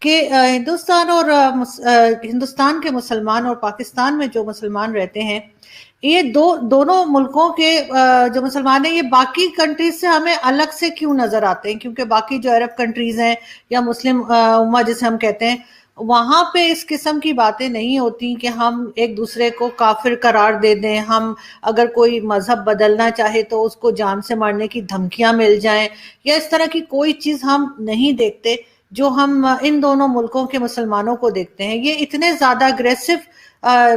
کہ ہندوستان کے مسلمان اور پاکستان میں جو مسلمان رہتے ہیں، یہ دونوں ملکوں کے جو مسلمان ہیں، یہ باقی کنٹریز سے ہمیں الگ سے کیوں نظر آتے ہیں؟ کیونکہ باقی جو عرب کنٹریز ہیں یا مسلم امہ جسے ہم کہتے ہیں، وہاں پہ اس قسم کی باتیں نہیں ہوتی کہ ہم ایک دوسرے کو کافر قرار دے دیں، ہم اگر کوئی مذہب بدلنا چاہے تو اس کو جان سے مارنے کی دھمکیاں مل جائیں، یا اس طرح کی کوئی چیز ہم نہیں دیکھتے جو ہم ان دونوں ملکوں کے مسلمانوں کو دیکھتے ہیں۔ یہ اتنے زیادہ اگریسو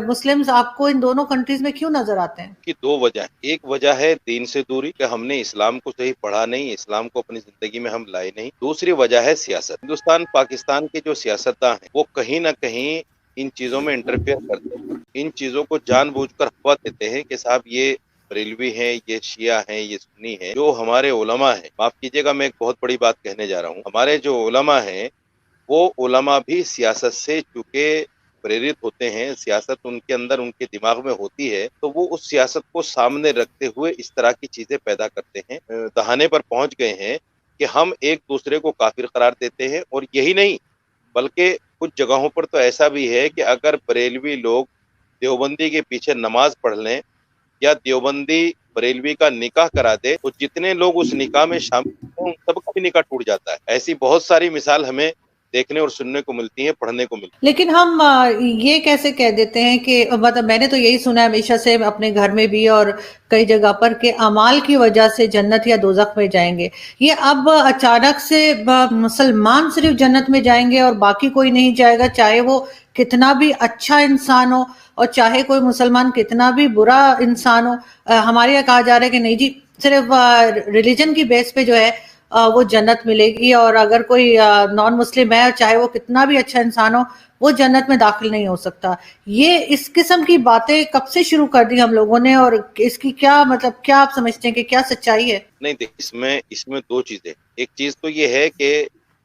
مسلمز آپ کو ان دونوں کنٹریز میں کیوں نظر آتے ہیں؟ کی دو وجہ ہیں۔ ایک وجہ ہے دین سے دوری، کہ ہم نے اسلام کو صحیح پڑھا نہیں، اسلام کو اپنی زندگی میں ہم لائے نہیں۔ دوسری وجہ ہے سیاست۔ ہندوستان پاکستان کے جو سیاستداں ہیں وہ کہیں نہ کہیں ان چیزوں میں انٹرفیئر کرتے ہیں، ان چیزوں کو جان بوجھ کر ہوا دیتے ہیں کہ صاحب یہ بریلوی ہیں، یہ شیعہ ہیں، یہ سنی ہیں۔ جو ہمارے علماء ہیں، معاف کیجیے گا میں ایک بہت بڑی بات کہنے جا رہا ہوں، ہمارے جو علماء ہیں وہ علماء بھی سیاست سے چونکہ پریرت ہوتے ہیں، سیاست ان کے اندر ان کے دماغ میں ہوتی ہے، تو وہ اس سیاست کو سامنے رکھتے ہوئے اس طرح کی چیزیں پیدا کرتے ہیں۔ دہانے پر پہنچ گئے ہیں کہ ہم ایک دوسرے کو کافر قرار دیتے ہیں، اور یہی نہیں بلکہ کچھ جگہوں پر تو ایسا بھی ہے کہ اگر بریلوی لوگ دیوبندی کے پیچھے نماز پڑھ لیں یا دیوبندی بریلوی کا نکاح کرا دے تو جتنے لوگ اس نکاح میں شامل ہیں ان سب کا بھی نکاح ٹوٹ جاتا ہے۔ ایسی بہت ساری مثال ہمیں دیکھنے اور سننے کو ملتی ہیں، پڑھنے کو ملتی ہیں۔ لیکن ہم یہ کیسے کہہ دیتے ہیں کہ مطلب میں نے تو یہی سنا ہے ہمیشہ سے اپنے گھر میں بھی اور کئی جگہ پر کہ اعمال کی وجہ سے جنت یا دوزخ میں جائیں گے، یہ اب اچانک سے مسلمان صرف جنت میں جائیں گے اور باقی کوئی نہیں جائے گا، چاہے وہ کتنا بھی اچھا انسان ہو اور چاہے کوئی مسلمان کتنا بھی برا انسان ہو؟ ہمارے یہاں کہا جا رہا ہے کہ نہیں جی، صرف ریلیجن کی بیس پہ جو ہے وہ جنت ملے گی، اور اگر کوئی نان مسلم ہے چاہے وہ کتنا بھی اچھا انسان ہو وہ جنت میں داخل نہیں ہو سکتا۔ یہ اس قسم کی باتیں کب سے شروع کر دی ہم لوگوں نے، اور اس کی کیا مطلب کیا آپ سمجھتے ہیں کہ کیا سچائی ہے؟ نہیں دیکھ، اس میں دو چیزیں۔ ایک چیز تو یہ ہے کہ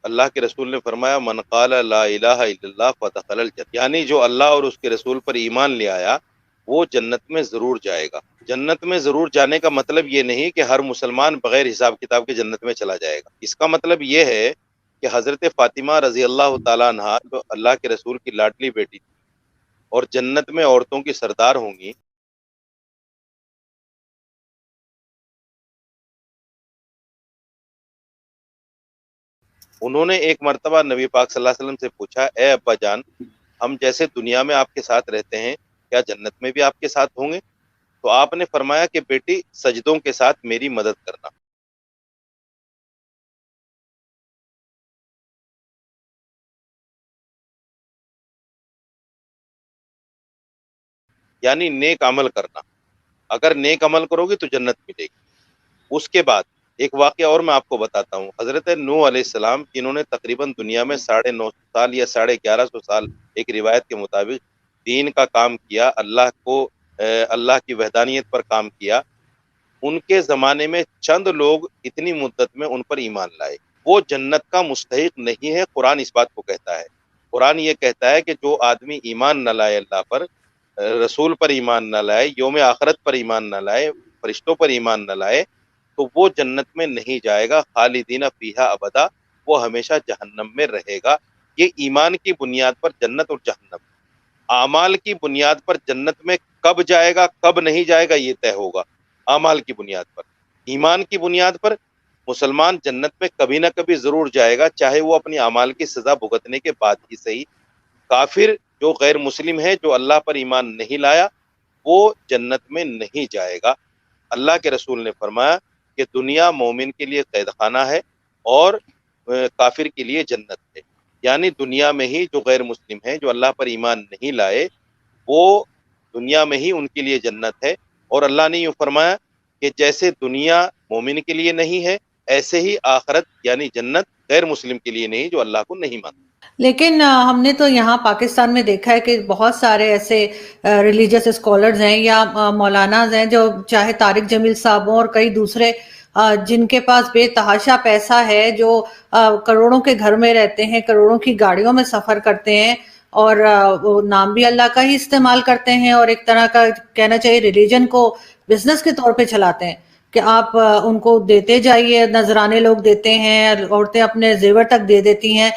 اللہ کے رسول نے فرمایا من قال لا الہ الا اللہ فدخل الجنہ، یعنی جو اللہ اور اس کے رسول پر ایمان لے آیا وہ جنت میں ضرور جائے گا۔ جنت میں ضرور جانے کا مطلب یہ نہیں کہ ہر مسلمان بغیر حساب کتاب کے جنت میں چلا جائے گا۔ اس کا مطلب یہ ہے کہ حضرت فاطمہ رضی اللہ تعالیٰ عنہا جو اللہ کے رسول کی لاڈلی بیٹی تھی اور جنت میں عورتوں کی سردار ہوں گی، انہوں نے ایک مرتبہ نبی پاک صلی اللہ علیہ وسلم سے پوچھا، اے ابا جان، ہم جیسے دنیا میں آپ کے ساتھ رہتے ہیں کیا جنت میں بھی آپ کے ساتھ ہوں گے؟ تو آپ نے فرمایا کہ بیٹی سجدوں کے ساتھ میری مدد کرنا، یعنی نیک عمل کرنا۔ اگر نیک عمل کرو گے تو جنت ملے گی۔ اس کے بعد ایک واقعہ اور میں آپ کو بتاتا ہوں۔ حضرت نوح علیہ السلام جنہوں نے تقریباً دنیا میں 950 سال یا 1150 سال ایک روایت کے مطابق دین کا کام کیا، اللہ کی وحدانیت پر کام کیا، ان کے زمانے میں چند لوگ اتنی مدت میں ان پر ایمان لائے۔ وہ جنت کا مستحق نہیں ہے، قرآن اس بات کو کہتا ہے۔ قرآن یہ کہتا ہے کہ جو آدمی ایمان نہ لائے، اللہ پر، رسول پر ایمان نہ لائے، یوم آخرت پر ایمان نہ لائے، فرشتوں پر ایمان نہ لائے، تو وہ جنت میں نہیں جائے گا، خالدین فیہا ابدا، وہ ہمیشہ جہنم میں رہے گا۔ یہ ایمان کی بنیاد پر جنت اور جہنم، اعمال کی بنیاد پر جنت میں کب جائے گا کب نہیں جائے گا یہ طے ہوگا۔ اعمال کی بنیاد پر، ایمان کی بنیاد پر مسلمان جنت میں کبھی نہ کبھی ضرور جائے گا، چاہے وہ اپنی اعمال کی سزا بھگتنے کے بعد ہی صحیح۔ کافر جو غیر مسلم ہے، جو اللہ پر ایمان نہیں لایا، وہ جنت میں نہیں جائے گا۔ اللہ کے رسول نے فرمایا کہ دنیا مومن کے لیے قید خانہ ہے اور کافر کے لیے جنت ہے، یعنی دنیا میں ہی جو غیر مسلم ہے، جو اللہ پر ایمان نہیں لائے، وہ دنیا میں ہی ان کے لیے جنت ہے۔ اور اللہ نے یوں فرمایا کہ جیسے دنیا مومن کے لیے نہیں ہے، ایسے ہی آخرت یعنی جنت غیر مسلم کے لیے نہیں جو اللہ کو نہیں مانتا۔ لیکن ہم نے تو یہاں پاکستان میں دیکھا ہے کہ بہت سارے ایسے ریلیجس اسکالرز ہیں یا مولاناز ہیں جو چاہے طارق جمیل صاحب ہوں اور کئی دوسرے جن کے پاس بے تحاشا پیسہ ہے، جو کروڑوں کے گھر میں رہتے ہیں، کروڑوں کی گاڑیوں میں سفر کرتے ہیں، اور وہ نام بھی اللہ کا ہی استعمال کرتے ہیں، اور ایک طرح کا کہنا چاہیے ریلیجن کو بزنس کے طور پہ چلاتے ہیں۔ کہ آپ ان کو دیتے جائیے، نذرانے لوگ دیتے ہیں، عورتیں اپنے زیور تک دے دیتی ہیں.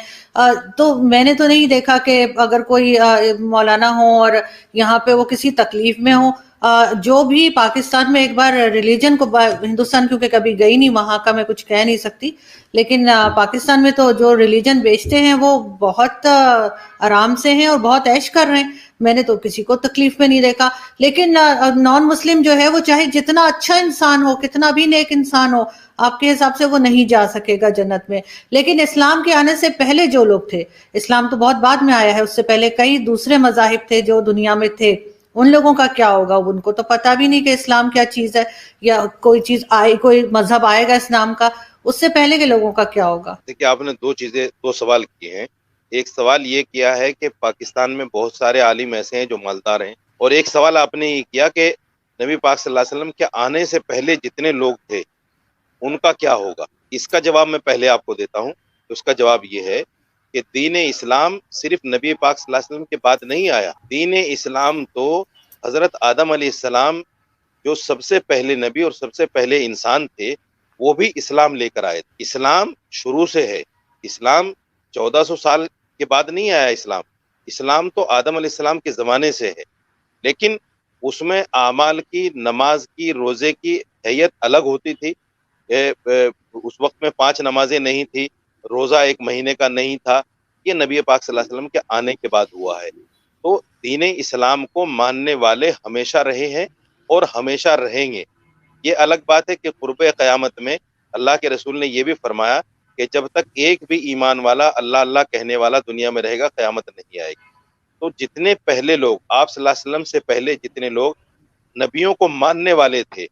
تو میں نے تو نہیں دیکھا کہ اگر کوئی مولانا ہو اور یہاں پہ وہ کسی تکلیف میں ہو. جو بھی پاکستان میں ایک بار ریلیجن کو، ہندوستان کیونکہ کبھی گئی نہیں وہاں کا میں کچھ کہہ نہیں سکتی، لیکن پاکستان میں تو جو ریلیجن بیچتے ہیں وہ بہت آرام سے ہیں اور بہت عیش کر رہے ہیں. میں نے تو کسی کو تکلیف میں نہیں دیکھا. لیکن نان مسلم جو ہے وہ چاہے جتنا اچھا انسان ہو، کتنا بھی نیک انسان ہو، آپ کے حساب سے وہ نہیں جا سکے گا جنت میں. لیکن اسلام کے آنے سے پہلے جو لوگ تھے، اسلام تو بہت بعد میں آیا ہے، اس سے پہلے کئی دوسرے مذاہب تھے جو دنیا میں تھے، ان لوگوں کا کیا ہوگا؟ ان کو تو پتہ بھی نہیں کہ اسلام کیا چیز ہے، یا کوئی چیز آئے، کوئی مذہب آئے گا اسلام کا. اس سے پہلے کے لوگوں کا کیا ہوگا؟ دیکھیے آپ نے دو سوال کیے ہیں. ایک سوال یہ کیا ہے کہ پاکستان میں بہت سارے عالم ایسے ہیں جو مالدار ہیں، اور ایک سوال آپ نے یہ کیا کہ نبی پاک صلی اللہ علیہ وسلم کے آنے سے پہلے جتنے لوگ تھے ان کا کیا ہوگا. اس کا جواب میں پہلے آپ کو دیتا ہوں. اس کا جواب یہ ہے کہ دین اسلام صرف نبی پاک صلی اللہ علیہ وسلم کے بعد نہیں آیا. دین اسلام تو حضرت آدم علیہ السلام جو سب سے پہلے نبی اور سب سے پہلے انسان تھے وہ بھی اسلام لے کر آئے. اسلام شروع سے ہے. اسلام 1400 سال کے بعد نہیں آیا. اسلام تو آدم علیہ السلام کے زمانے سے ہے، لیکن اس میں اعمال کی، نماز کی، روزے کی حیت الگ ہوتی تھی. اس وقت میں 5 نمازیں نہیں تھی، روزہ 1 مہینے کا نہیں تھا. یہ نبی پاک صلی اللہ علیہ وسلم کے آنے کے بعد ہوا ہے. تو دین اسلام کو ماننے والے ہمیشہ رہے ہیں اور ہمیشہ رہیں گے. یہ الگ بات ہے کہ قرب قیامت میں اللہ کے رسول نے یہ بھی فرمایا کہ جب تک ایک بھی ایمان والا اللہ اللہ کہنے والا دنیا میں رہے گا قیامت نہیں آئے گی. تو جتنے پہلے لوگ، آپ صلی اللہ علیہ وسلم سے پہلے جتنے لوگ نبیوں کو ماننے والے تھے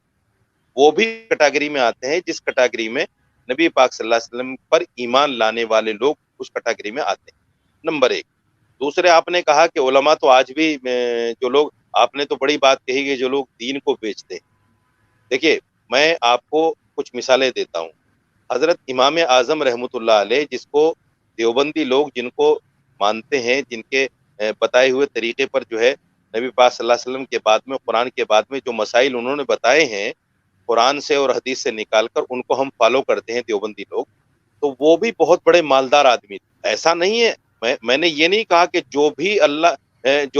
وہ بھی کیٹیگری میں آتے ہیں، جس کیٹیگری میں نبی پاک صلی اللہ علیہ وسلم پر ایمان لانے والے لوگ اس کیٹیگری میں آتے ہیں. نمبر 1. دوسرے آپ نے کہا کہ علماء تو آج بھی جو لوگ، آپ نے تو بڑی بات کہی کہ جو لوگ دین کو بیچتے ہیں. دیکھیے میں آپ کو کچھ مثالیں دیتا ہوں. حضرت امام اعظم رحمۃ اللہ علیہ، جس کو دیوبندی لوگ جن کو مانتے ہیں، جن کے بتائے ہوئے طریقے پر جو ہے نبی پاک صلی اللہ علیہ وسلم کے بعد میں، قرآن کے بعد میں جو مسائل انہوں نے بتائے ہیں قرآن سے اور حدیث سے نکال کر، ان کو ہم فالو کرتے ہیں دیوبندی لوگ. تو وہ بھی بہت بڑے مالدار آدمی تھے. ایسا نہیں ہے، میں نے یہ نہیں کہا کہ جو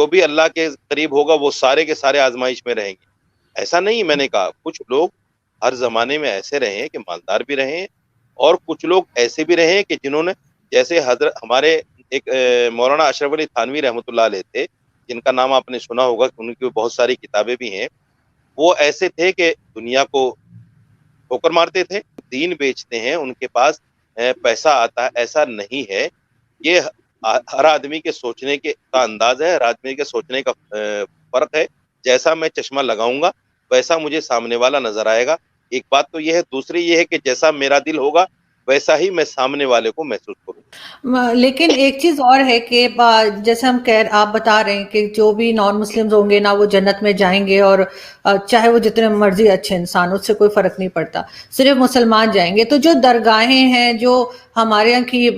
بھی اللہ کے قریب ہوگا وہ سارے کے سارے آزمائش میں رہیں گے. ایسا نہیں میں نے کہا. کچھ لوگ ہر زمانے میں ایسے رہے ہیں کہ مالدار بھی رہے ہیں، اور کچھ لوگ ایسے بھی رہے ہیں کہ جنہوں نے، جیسے حضرت ہمارے ایک مولانا اشرف علی تھانوی رحمۃ اللہ علیہ تھے، جن کا نام آپ نے سنا ہوگا، ان کی بہت ساری کتابیں بھی ہیں. وہ ایسے تھے کہ دنیا کو ٹھوکر مارتے تھے، دین بیچتے ہیں، ان کے پاس پیسہ آتا ہے. ایسا نہیں ہے. یہ ہر آدمی کے سوچنے کا انداز ہے، ہر آدمی کے سوچنے کا فرق ہے. جیسا میں چشمہ لگاؤں گا ویسا مجھے سامنے والا نظر آئے گا. ایک بات تو یہ ہے. دوسری یہ ہے کہ جیسا میرا دل ہوگا ویسا ہی میں سامنے والے کو محسوس کروں. لیکن ایک چیز اور ہے کہ جیسے آپ بتا رہے ہیں کہ جو بھی نان مسلمز ہوں گے نا وہ جنت میں جائیں گے، اور چاہے وہ جتنے مرضی اچھے انسان، اس سے کوئی فرق نہیں پڑتا، صرف مسلمان جائیں گے. تو جو درگاہیں ہیں، جو ہمارے یہاں کی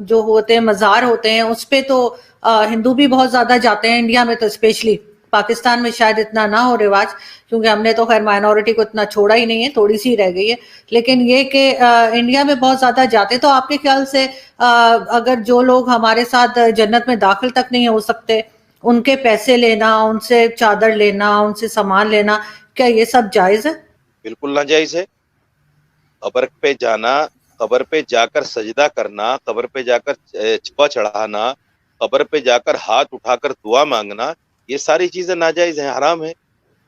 جو ہوتے ہیں مزار ہوتے ہیں، اس پہ تو ہندو بھی بہت زیادہ جاتے ہیں، انڈیا میں تو اسپیشلی. پاکستان میں شاید اتنا نہ ہو رواج، کیونکہ ہم نے تو خیر مائنورٹی کو اتنا چھوڑا ہی نہیں ہے، تھوڑی سی رہ گئی ہے. لیکن یہ کہ انڈیا میں بہت زیادہ جاتے. تو آپ کے خیال سے اگر جو لوگ ہمارے ساتھ جنت میں داخل تک نہیں ہو سکتے، ان کے پیسے لینا، ان سے چادر لینا، ان سے سامان لینا، کیا یہ سب جائز ہے؟ بالکل ناجائز ہے. قبر پہ جانا، قبر پہ جا کر سجدہ کرنا، قبر پہ جا کر چھپا چڑھانا، قبر پہ جا کر ہاتھ اٹھا کر دعا مانگنا، یہ ساری چیزیں ناجائز ہیں، حرام ہیں.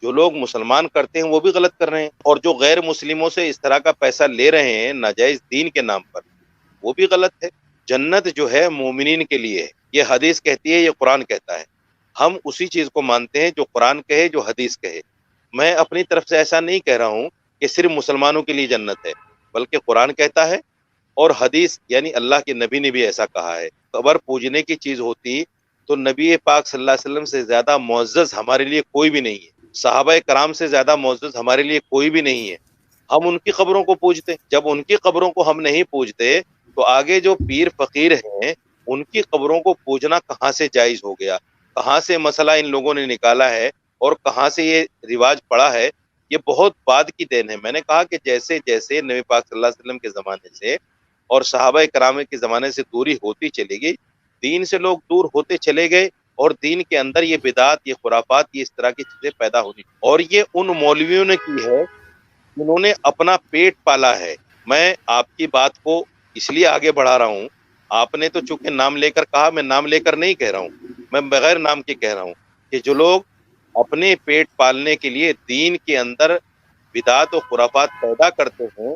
جو لوگ مسلمان کرتے ہیں وہ بھی غلط کر رہے ہیں، اور جو غیر مسلموں سے اس طرح کا پیسہ لے رہے ہیں ناجائز دین کے نام پر، وہ بھی غلط ہے. جنت جو ہے مومنین کے لیے ہے. یہ حدیث کہتی ہے، یہ قرآن کہتا ہے. ہم اسی چیز کو مانتے ہیں جو قرآن کہے، جو حدیث کہے. میں اپنی طرف سے ایسا نہیں کہہ رہا ہوں کہ صرف مسلمانوں کے لیے جنت ہے، بلکہ قرآن کہتا ہے اور حدیث یعنی اللہ کے نبی نے بھی ایسا کہا ہے. قبر پوجنے کی چیز ہوتی تو نبی پاک صلی اللہ علیہ وسلم سے زیادہ معزز ہمارے لیے کوئی بھی نہیں ہے. صحابہ کرام سے زیادہ معزز ہمارے لیے کوئی بھی نہیں ہے. ہم ان کی قبروں کو پوجتے. جب ان کی قبروں کو ہم نہیں پوجتے تو آگے جو پیر فقیر ہیں ان کی قبروں کو پوجنا کہاں سے جائز ہو گیا؟ کہاں سے مسئلہ ان لوگوں نے نکالا ہے اور کہاں سے یہ رواج پڑا ہے یہ بہت بعد کی دین ہے. میں نے کہا کہ جیسے جیسے نبی پاک صلی اللہ علیہ وسلم کے زمانے سے اور صحابہ کرام کے زمانے سے دوری ہوتی چلی گئی, دین سے لوگ دور ہوتے چلے گئے, اور دین کے اندر یہ بدعات, یہ خرافات, یہ اس طرح کی چیزیں پیدا ہونی, اور یہ ان مولویوں نے کی ہے جنہوں نے اپنا پیٹ پالا ہے. میں آپ کی بات کو اس لیے آگے بڑھا رہا ہوں, آپ نے تو چونکہ نام لے کر کہا, میں نام لے کر نہیں کہہ رہا ہوں, میں بغیر نام کے کہہ رہا ہوں کہ جو لوگ اپنے پیٹ پالنے کے لیے دین کے اندر بدعات و خرافات پیدا کرتے ہیں,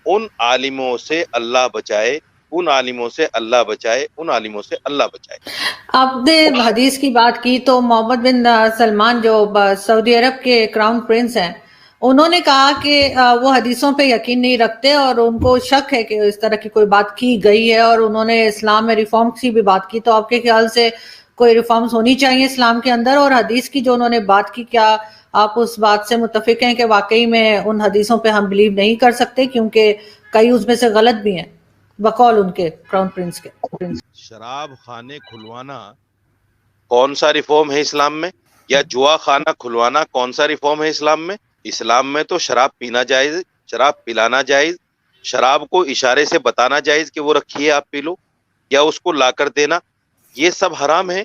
ان عالموں سے اللہ بچائے, ان عالموں سے اللہ بچائے, ان عالموں سے اللہ بچائے. آپ نے حدیث کی بات کی تو محمد بن سلمان جو سعودی عرب کے کراؤن پرنس ہیں, انہوں نے کہا کہ وہ حدیثوں پہ یقین نہیں رکھتے اور ان کو شک ہے کہ اس طرح کی کوئی بات کی گئی ہے, اور انہوں نے اسلام میں ریفارم کی بھی بات کی. تو آپ کے خیال سے کوئی ریفارمز ہونی چاہیے اسلام کے اندر؟ اور حدیث کی جو انہوں نے بات کی, کیا آپ اس بات سے متفق ہیں کہ واقعی میں ان حدیثوں پہ ہم بلیو نہیں کر سکتے کیونکہ کئی اس میں سے غلط بھی ہیں بقول ان کے کراؤن پرنس کے؟ شراب خانے کھلوانا کون سا ریفارم ہے اسلام میں؟ یا جوا خانہ کھلوانا کون سا ریفارم ہے اسلام میں؟ اسلام میں تو شراب پینا جائز, شراب پلانا جائز, شراب کو اشارے سے بتانا جائز کہ وہ رکھیے آپ پی لو, یا اس کو لا کر دینا, یہ سب حرام ہے.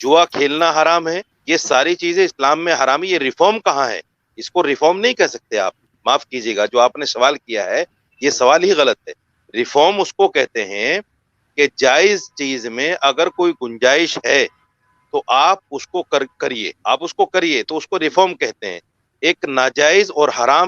جوا کھیلنا حرام ہے, یہ ساری چیزیں اسلام میں حرام ہے. یہ ریفارم کہاں ہے؟ اس کو ریفارم نہیں کہہ سکتے آپ. معاف کیجیے گا, جو آپ نے سوال کیا ہے یہ سوال ہی غلط ہے. ریفارم اس کو کہتے ہیں کہ جائز چیز میں اگر کوئی گنجائش ہے تو آپ اس کو کریے, آپ اس کو کریے, تو اس کو ریفارم کہتے ہیں. ایک ناجائز اور حرام